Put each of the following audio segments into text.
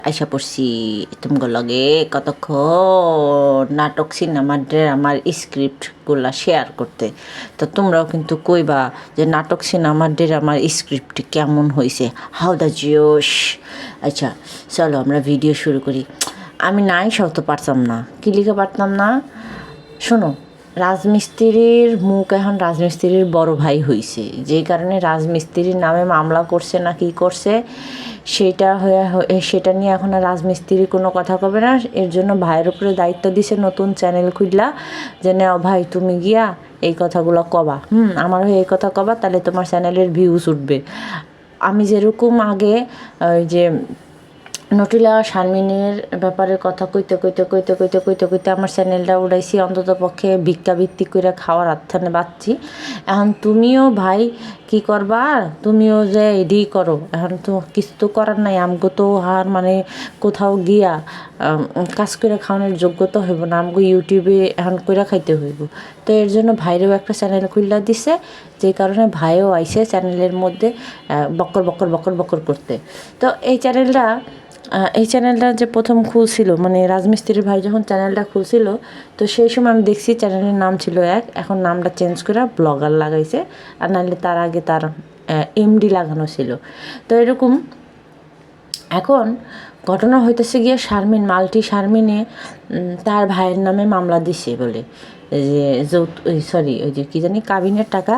আইসা পড়ছি তোমার লগে কতক্ষণ নাটক সিনেমার ড্রামার স্ক্রিপ্টগুলা শেয়ার করতে। তো তোমরাও কিন্তু কইবা যে নাটক সিনেমার ড্রামার স্ক্রিপ্ট কেমন হয়েছে, হাউ দ্য জোশ। আচ্ছা চলো আমরা ভিডিও শুরু করি। আমি নাই সব তো পারতাম না, কি লিখে পারতাম না। শোনো, রাজমিস্ত্রির মুখ এখন রাজমিস্ত্রির বড় ভাই হয়েছে, যেই কারণে রাজমিস্ত্রির নামে মামলা করছে না কি করছে সেটা নিয়ে এখন আর রাজমিস্ত্রি কোনো কথা কবে না। এর জন্য ভাইয়ের উপরে দায়িত্ব দিছে নতুন চ্যানেল খুললা যে নেও ভাই তুমি গিয়া এই কথাগুলো কবা, আমার হয়ে এই কথা কবা, তাহলে তোমার চ্যানেলের ভিউজ উঠবে। আমি যেরকম আগে ওই যে নটিলা শারমিনের ব্যাপারে কথা কইতে কইতে কইতে কইতে কইতে কইতে আমার চ্যানেলটা উড়াইছি, অন্তত পক্ষে ভিক্ষাবৃত্তি করে খাওয়ার আত্মানে বাঁচছি। এখন তুমিও ভাই কি করবা, তুমিও যে এডি করো, এখন তো কিছু তো করার নাই। আমগো তো আর মানে কোথাও গিয়া কাজ করে খাওয়ানোর যোগ্যতা হইব না, আমগো ইউটিউবে এখন করে খাইতে হইব। তো এর জন্য ভাইরেও একটা চ্যানেল খুললা দিছে, যে কারণে ভাইও আইসে চ্যানেলের মধ্যে বকর বকর বকর বকর করতে। তো এই চ্যানেলটা যে প্রথম খুলছিল, মানে রাজমিস্ত্রির ভাই যখন চ্যানেলটা খুলছিল, তো সেই সময় আমি দেখছি চ্যানেলের নাম ছিল এখন নামটা চেঞ্জ করে ব্লগার লাগাইছে, আর নাহলে তার আগে তার এমডি লাগানো ছিল। তো এরকম এখন ঘটনা হইতেছে গিয়ে শারমিনে তার ভাইয়ের নামে মামলা দিছে বলে, যে ওই যে কী জানি কাবিনের টাকা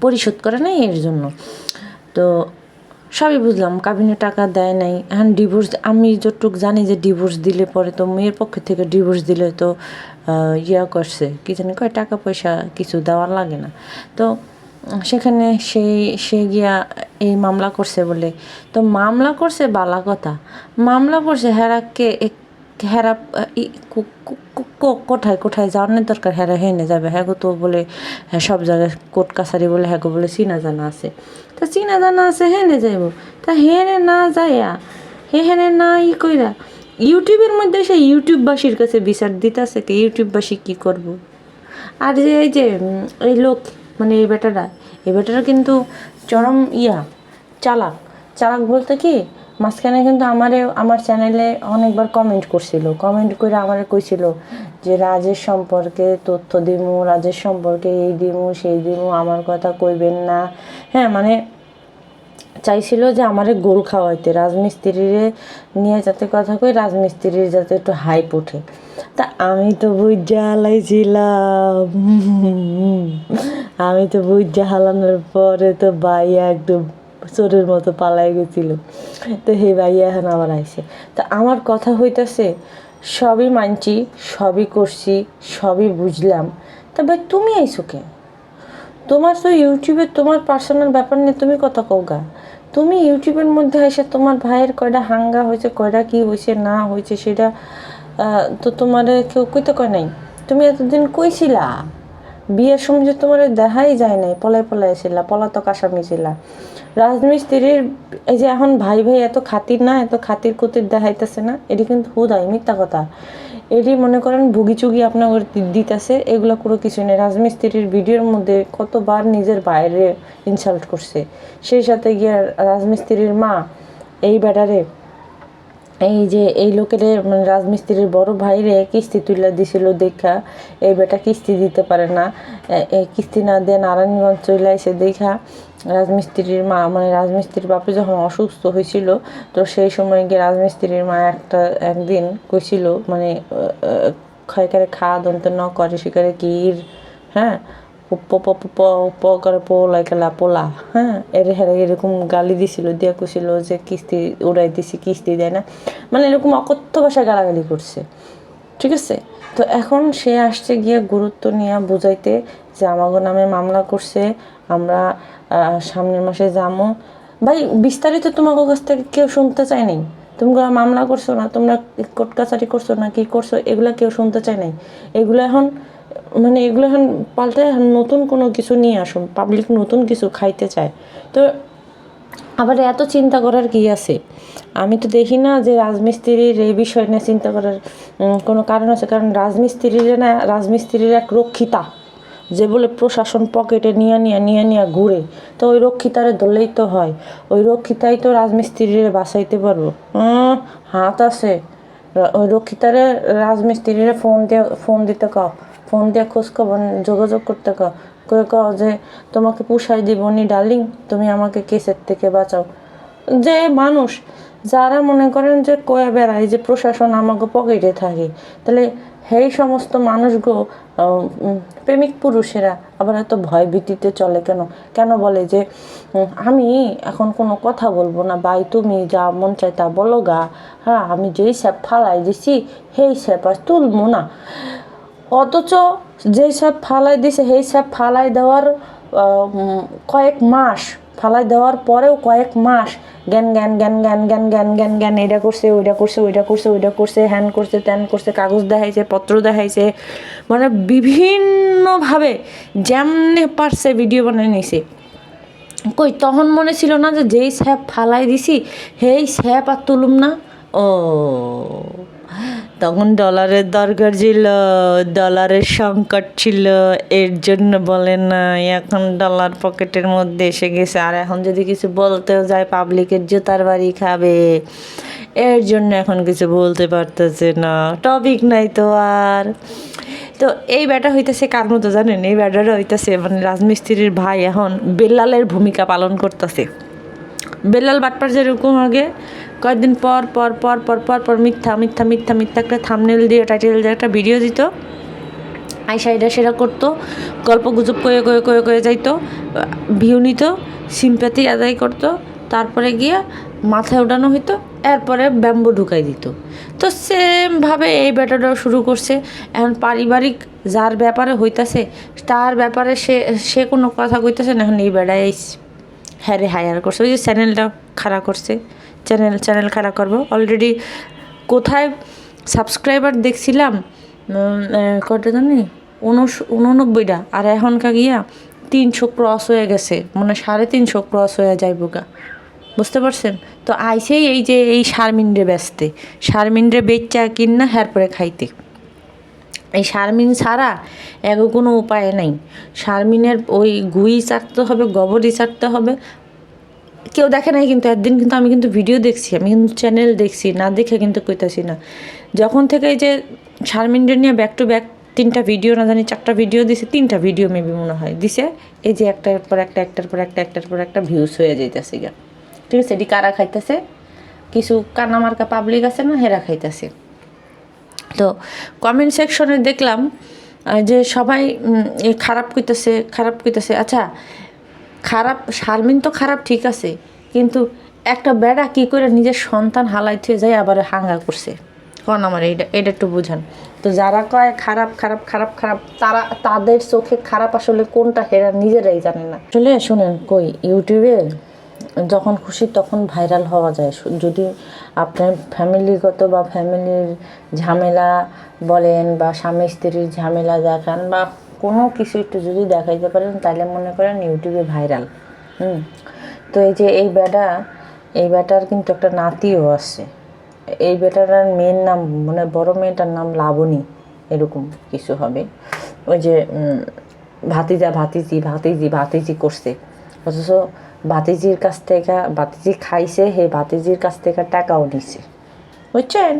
পরিশোধ করে নাই এর জন্য। তো সবই বুঝলাম, কাবিনে টাকা দেয় নাই। এখন ডিভোর্স, আমি যতটুকু জানি যে ডিভোর্স দিলে পরে তো মেয়ের পক্ষে থেকে ডিভোর্স দিলে তো করছে কি জানি কয় টাকা পয়সা কিছু দেওয়ার লাগে না। তো সেখানে সে গিয়া এই মামলা করছে বলে, তো মামলা করছে বালা কথা, মামলা করছে হেরাকে হেরা কোথায় কোথায় যাওয়ার দরকার, হেরা হেনে যাবে। হ্যাঁ তো বলে সব জায়গায় কোর্ট কাছারি বলে হ্যাঁ বলে চিনা জানা আছে। তা চিনা জানা আছে হেনে যাইব, তা হেনে না যাইয়া হেনে না কইরা ইউটিউবের মধ্যে সে ইউটিউববাসীর কাছে বিচার দিতেছে কি ইউটিউববাসী কী করব। আর যে এই লোক মানে এই বেটারা কিন্তু চরম চালাক চালাক বলতে কি, মাঝখানে কিন্তু আমার চ্যানেলে অনেকবার কমেন্ট করে আমারে কইছিল যে রাজের সম্পর্কে তথ্য দিমু, রাজের সম্পর্কে এই দিমু সেই দিমু, আমার কথা কইবেন না। হ্যাঁ মানে চাইছিল যে আমারে গোল খাওয়াইতে, রাজমিস্ত্রিরে নিয়ে যাতে কথা কই, রাজমিস্ত্রির যাতে একটু হাইপ ওঠে। তা আমি তো বুঝা হালাইছিলাম, হালানোর পরে তো ভাইয়া একদম চোরের মতো পালাই গেছিল। তো হে ভাইয়া এখন আবার আইসে। তা আমার কথা হইতেছে, সবই মানছি, সবই করছি, সবই বুঝলাম, তা ভাই তুমি আইসো কে? তোমার তো ইউটিউবে তোমার পার্সোনাল ব্যাপার নিয়ে তুমি কথা কওগা। তুমি ইউটিউবের মধ্যে এসে তোমার ভাইয়ের কয়টা হাঙ্গা হয়েছে, কয়টা কী হয়েছে না হয়েছে সেটা তো তোমার কেউ কইতে কয় নাই। তুমি এতদিন কইছিলা, বিয়ের সময় যে তোমার দেখাই যায় নাই, পলায় ছিলা, পলাতক আসামি ছিলা। রাজমিস্ত্রির এই যে এখন ভাই এত খাতির না, এত খাতির কুতির দেখাইতেছে না, এটি কিন্তু হুদাই মিথ্যা কথা। এটি মনে করেন ভুগিচুগি আপনার দিতেছে, এগুলো কোনো কিছু নেই। রাজমিস্ত্রির ভিডিওর মধ্যে কতবার নিজের বাইরে ইনসাল্ট করছে, সেই সাথে গিয়ে রাজমিস্ত্রির মা এই ব্যাটারে এই লোকের মানে রাজমিস্ত্রির বড় ভাইরে কিস্তি তুলে দিছিল দেখা এই বেটা কিস্তি দিতে পারে না, এই কিস্তি না দিয়ে নারায়ণগঞ্জ চলে আসে দেখা রাজমিস্ত্রির মা, মানে রাজমিস্ত্রির বাপে যখন অসুস্থ হয়েছিল, তো সেই সময় গিয়ে রাজমিস্ত্রির মা একদিন কইছিল মানে ক্ষয়কারে খাওয়া দন্ত ন করে শিকারে কির, হ্যাঁ করে পোলা, হ্যাঁ এরকম গালি দিছিল, দিয়া কইছিল যে কিস্তি উড়াই দিছি, কিস্তি দেয় না, মানে এরকম অকথ্য ভাষায় গালাগালি করছে, ঠিক আছে। তো এখন সে আসছে গিয়ে গুরুত্ব নিয়ে বুঝাইতে যে আমাগো নামে মামলা করছে, আমরা সামনের মাসে যাবো। ভাই বিস্তারিত তোমাকে কাছ থেকে কেউ শুনতে চায় নাই। তোমরা মামলা করছো না, তোমরা কোর্ট কাছারি করছো না, কি করছো, এগুলো কেউ শুনতে চায় নাই। এগুলো এখন পাল্টে নতুন কোনো কিছু নিয়ে আসুন, পাবলিক নতুন কিছু খাইতে চায়। তো আবার এত চিন্তা করার কি আছে? আমি তো দেখি না যে রাজমিস্ত্রির এই বিষয় নিয়ে চিন্তা করার কোনো কারণ আছে, কারণ রাজমিস্ত্রির এক রক্ষিতা, যে বলে প্রশাসন পকেটে নিয়ে ঘুরে, তো ওই রক্ষিতারে ধরলেই তো হয়, ওই রক্ষিতাই তো রাজমিস্ত্রিরে বাঁচাইতে পারবো। হাত আছে, ওই রক্ষিতারে রাজমিস্ত্রিরে ফোন দিতে কও, ফোন দিয়ে খোঁজখবর যোগাযোগ করতে কও যে তোমাকে পুষাই দিবনি ডার্লিং, তুমি আমাকে কেসের থেকে বাঁচাও। যে মানুষ যারা মনে করেন যে কয়ে বেড়ায় যে প্রশাসন আমাকে পকেটে থাকে, তাহলে সেই সমস্ত মানুষগুলো প্রেমিক পুরুষেরা আবার এত ভয় ভীতিতে চলে কেন বলে যে আমি এখন কোনো কথা বলবো না ভাই, তুমি যা মন চায় তা বলো গা, হ্যাঁ আমি যেই স্যাপ ফালাই দিছি সেই স্যাপ আর তুলবো না। অথচ যেই স্যাপ ফালাই দিছে সেই স্যাপ ফালাই দেওয়ার কয়েক মাস, ফালাই দেওয়ার পরেও কয়েক মাস জ্ঞান এটা করছে ওইটা করছে হ্যান করছে ত্যান করছে, কাগজ দেখাইছে, পত্র দেখাইছে, মানে বিভিন্নভাবে যেমনে পারছে ভিডিও বানিয়ে নিছে। কই তখন মনে ছিল না যে যেই স্যাপ ফালাই দিছি সেই স্যাপ আর তুলুম না? ও তখন ডলারের দরকার ছিল, ডলারের সংকট ছিল, এর জন্য বলে না। এখন ডলার পকেটের মধ্যে এসে গেছে, আর এখন যদি কিছু বলতেও যায় পাবলিকের জুতার বাড়ি খাবে, এর জন্য এখন কিছু বলতে পারতেছে না, টপিক নাই তো আর। তো এই ব্যাটা হইতেছে কার মতো জানেন? এই ব্যাটাটা হইতেছে মানে রাজমিস্ত্রির ভাই এখন বেল্লালের ভূমিকা পালন করতেছে। বেল্লাল বাটপার যেরকম আগে কয়েকদিন পর পর পর পর পর পর মিথ্যা একটা থাম্বনেল দিয়ে টাইটেল দিয়ে একটা ভিডিও দিত, আইসা এটা সেটা করতো, গল্প গুজব কয়ে যাইতো, ভিউ নিত, সিম্প্যাথি আদায় করতো, তারপরে গিয়ে মাথায় ওঠানো হইতো, এরপরে ব্যাম্বো ঢুকাই দিত। তো সেমভাবে এই ব্যাটাটাও শুরু করছে। এখন পারিবারিক যার ব্যাপারে হইতাছে তার ব্যাপারে সে কোনো কথা কইতেছে না, এখন এই বেড়ায় হ্যারে হায়ার করছে, ওই যে চ্যানেলটা খারাপ করছে, চ্যানেল খারাপ করবো। অলরেডি কোথায় সাবস্ক্রাইবার দেখছিলাম কটা জানি 89টা, আর এখনকার গিয়া 300 ক্রস হয়ে গেছে, মানে 350 ক্রস হয়ে যাইব গা, বুঝতে পারছেন? তো আইসেই এই যে এই শারমিনরে বেচা কিনা হ্যার পরে খাইতে, এই শারমিন ছাড়া এগো কোনো উপায় নাই। শারমিনের ওই গুই চাটতে হবে, গোবরই চাটতে হবে। কেউ দেখে নাই কিন্তু একদিন কিন্তু আমি কিন্তু ভিডিও দেখছি, আমি কিন্তু চ্যানেল দেখছি, না দেখে কিন্তু কইতাছি না। যখন থেকে এই যে শারমিনরে নিয়ে ব্যাক টু ব্যাক 3টা ভিডিও, না জানি 4টা ভিডিও দিছে, 3টা ভিডিও মেবি মনে হয় দিছে, এই যে একটার পর একটা ভিউজ হয়ে যাইতেছে গা, ঠিক আছে? এটি কারা খাইতেছে? কিছু কানামার্কা পাবলিক আছে না, হেরা খাইতেছে। তো কমেন্ট সেকশনে দেখলাম যে সবাই খারাপ কইতেছে। আচ্ছা খারাপ, শারমিন তো খারাপ ঠিক আছে, কিন্তু একটা বেড়া কি করে নিজের সন্তান হালাই থুয়ে যায় আবার হাঙ্গা করছে, কন আমার এটা একটু বুঝান তো। যারা কয় খারাপ তাদের চোখে খারাপ আসলে কোনটা হেরা নিজেরাই জানে না। আসলে শুনেন, কই ইউটিউবে যখন খুশি তখন ভাইরাল হওয়া যায়, যদি আপনার ফ্যামিলিগত বা ফ্যামিলির ঝামেলা বলেন বা স্বামী স্ত্রীর ঝামেলা দেখান বা কোনো কিছু একটু যদি দেখাইতে পারেন তাহলে মনে করেন ইউটিউবে ভাইরাল। তো এই যে এই বেটার কিন্তু একটা নাতিও আছে। এই বেটাটার মেয়ের নাম, মানে বড় মেয়েটার নাম লাবণী, এরকম কিছু হবে। ওই যে ভাতিজি করছে, অথচ ভাতিজির কাছ থেকে ভাতিজি খাইছে, হে ভাতিজির কাছ থেকে টাকাও নিছে, বুঝছেন?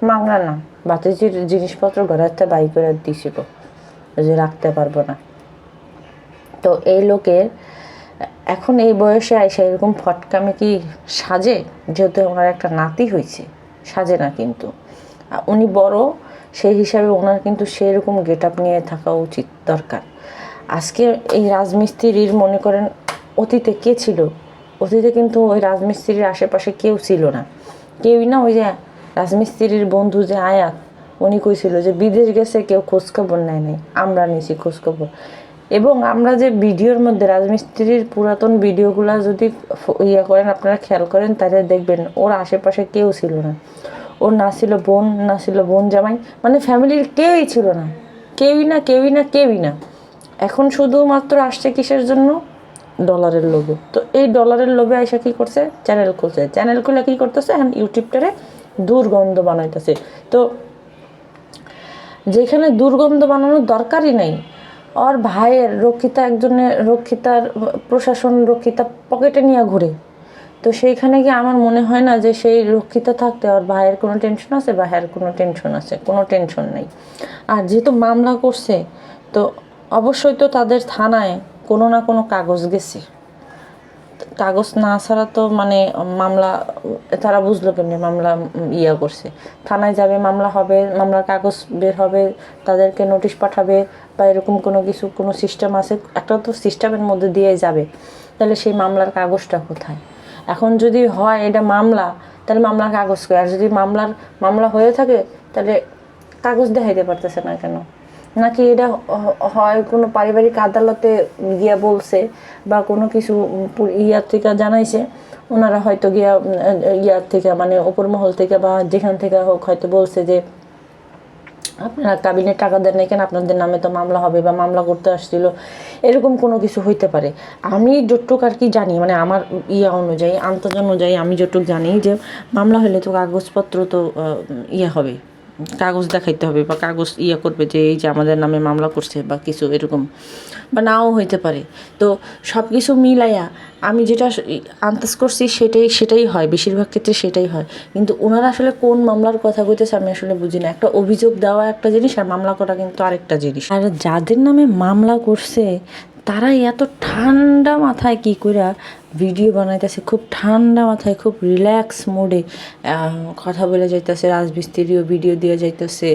মাংনা না, ভাতিজির জিনিসপত্র ঘরেতে বাই করে দিছিল যে রাখতে পারবো না। তো এই লোকের এখন এই বয়সে আইসা এরকম ফটকামি কি সাজে? যেহেতু ওনার একটা নাতি হয়েছে, সাজে না। কিন্তু উনি বড়, সেই হিসাবে ওনার কিন্তু সেরকম গেট আপ নিয়ে থাকা উচিত দরকার। আজকে এই রাজমিস্ত্রির মনে করেন অতীতে কে ছিল? অতীতে কিন্তু ওই রাজমিস্ত্রির আশেপাশে কেউ ছিল না, কেউই না। ওই যে রাজমিস্ত্রির বন্ধু যে আয়াত, উনি কইছিল যে বিদেশ গেছে, কেউ খোঁজখবর নেয় নাই, আমরা নিছি খোঁজখবর। এবং আমরা যে ভিডিওর মধ্যে রাজমিস্ত্রির পুরাতন ভিডিওগুলো যদি করেন, আপনারা খেয়াল করেন, তাহলে দেখবেন ওর আশেপাশে কেউ ছিল না। ওর না ছিল বোন জামাই, মানে ফ্যামিলির কেউই ছিল না, কেউই না। এখন শুধুমাত্র আসছে কিসের জন্য? ডলারের লোভে। তো এই ডলারের লোভে আইসা কী করছে? চ্যানেল খুলে কী করতেছে? এখন ইউটিউবটারে দুর্গন্ধ বানাইতেছে। তো যেখানে দুর্গন্ধ বানানোর দরকারই নাই, ওর ভাইয়ের রক্ষিতার প্রশাসন রক্ষিতা পকেটে নিয়ে ঘুরে। তো সেইখানে গিয়ে আমার মনে হয় না যে সেই রক্ষিতা থাকতে ওর ভাইয়ের কোনো টেনশন আছে বা হ্যার কোনো টেনশন আছে, কোনো টেনশন নেই। আর যেহেতু মামলা করছে তো অবশ্যই তো তাদের থানায় কোনো না কোনো কাগজ গেছে, কাগজ না ছাড়া তো মানে মামলা তারা বুঝলো কেমনি মামলা করছে। থানায় যাবে, মামলা হবে, মামলার কাগজ বের হবে, তাদেরকে নোটিশ পাঠাবে বা এরকম কোনো সিস্টেম আছে, একটা তো সিস্টেমের মধ্যে দিয়ে যাবে। তাহলে সেই মামলার কাগজটা কোথায়? এখন যদি হয় এটা মামলা, তাহলে মামলার কাগজ কই? আর যদি মামলা হয়ে থাকে তাহলে কাগজ দেখাইতে পারতেছে না কেন? নাকি এটা হয় কোনো পারিবারিক আদালতে গিয়া বলছে বা কোনো কিছু ইয়ার থেকে জানাইছে, ওনারা হয়তো গিয়া ইয়ার থেকে মানে উপর মহল থেকে বা যেখান থেকে হোক হয়তো বলছে যে আপনারা কাবিনের টাকা দেন নাই কেন, আপনাদের নামে তো মামলা হবে বা মামলা করতে আসছিল, এরকম কোনো কিছু হইতে পারে। আমি যতটুকু আর কি জানি, মানে আমার অনুযায়ী, আন্দাজ অনুযায়ী আমি যতটুকু জানি যে মামলা হলে তো কাগজপত্র তো হবে, কাগজ দেখাইতে হবে বা কাগজ করবে যে এই যে আমাদের নামে মামলা করছে বা কিছু এরকম, বা নাও হইতে পারে। তো সব কিছু মিলাইয়া আমি যেটা আন্দাজ করছি সেটাই হয়, বেশিরভাগ ক্ষেত্রে সেটাই হয়। কিন্তু ওনারা আসলে কোন মামলার কথা কইতেছে আমি আসলে বুঝি না। একটা অভিযোগ দেওয়া একটা জিনিস আর মামলা করা কিন্তু আরেকটা জিনিস। আর যাদের নামে মামলা করছে তারা এত ঠান্ডা মাথায় কী করে ভিডিও বানাইতেছে, খুব ঠান্ডা মাথায় খুব রিল্যাক্স মোডে কথা বলে যাইতেছে, রাজমিস্ত্রিও ভিডিও দিয়ে যাইতেছে।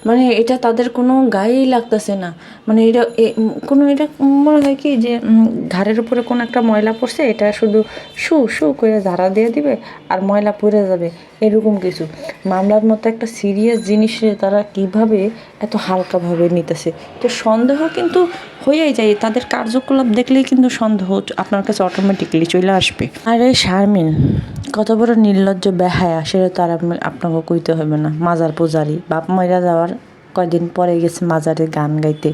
মানে এটা তাদের কোনো গায়েই লাগতেছে না। মানে এটা এটা মনে হয় কি যে ঘাড়ের উপরে কোনো একটা ময়লা পড়ছে, এটা শুধু শু করে ঝাড়া দিয়ে দিবে আর ময়লা পড়ে যাবে, এরকম কিছু। মামলার মতো একটা সিরিয়াস জিনিসে তারা কিভাবে এত হালকাভাবে নিতেছে। তো সন্দেহ কিন্তু হয়েই যায়, তাদের কার্যকলাপ দেখলেই কিন্তু সন্দেহ আপনার কাছে অটোমেটিক্যালি চলে আসবে। আর এই শারমিন কত বড় নির্লজ্জ বেহায়া, সেটা তো আর আপনাকে কইতে হবে না। মাজার পূজারি, বাপ মাইরা যাওয়ার কয়দিন পরে গেছে মাজারে গান গাইতে।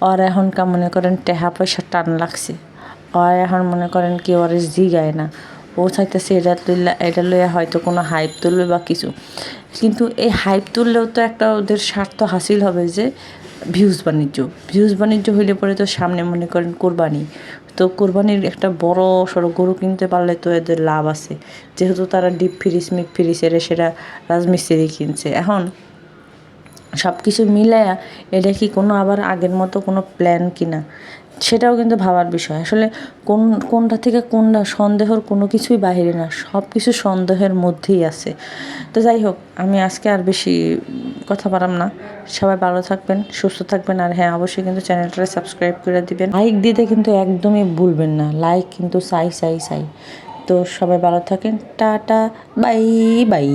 আর এখনকার মনে করেন টেহা পয়সা টান লাগছে, আর এখন মনে করেন কেউ আর জিগায় না, ও চাইতেছে এটা লইয়া হয়তো কোনো হাইপ তুলবে বা কিছু। কিন্তু এই হাইপ তুললেও তো একটা ওদের স্বার্থ হাসিল হবে যে ভিউজ বাণিজ্য হইলে পরে তো সামনে মনে করেন কোরবানি, তো কোরবানির একটা বড় সড়ো গরু কিনতে পারলে তো এদের লাভ আছে, যেহেতু তারা ডিপ ফ্রিজ মিক ফ্রিজ সেটা রাজমিস্ত্রি কিনছে। এখন সব কিছু মিলায়া এটা কি কোনো আবার আগের মতো কোনো প্ল্যান কিনা, সেটাও কিন্তু ভাবার বিষয়। আসলে কোনটা থেকে কোনটা সন্দেহর কোনো কিছুই বাহিরে না, সব কিছু সন্দেহের মধ্যেই আছে। তো যাই হোক, আমি আজকে আর বেশি কথা বাড়াম না। সবাই ভালো থাকবেন, সুস্থ থাকবেন। আর হ্যাঁ, অবশ্যই কিন্তু চ্যানেলটা সাবস্ক্রাইব করে দিবেন। লাইক দিতে কিন্তু একদমই ভুলবেন না, লাইক কিন্তু চাই। তো সবাই ভালো থাকেন, টাটা, বাই বাই।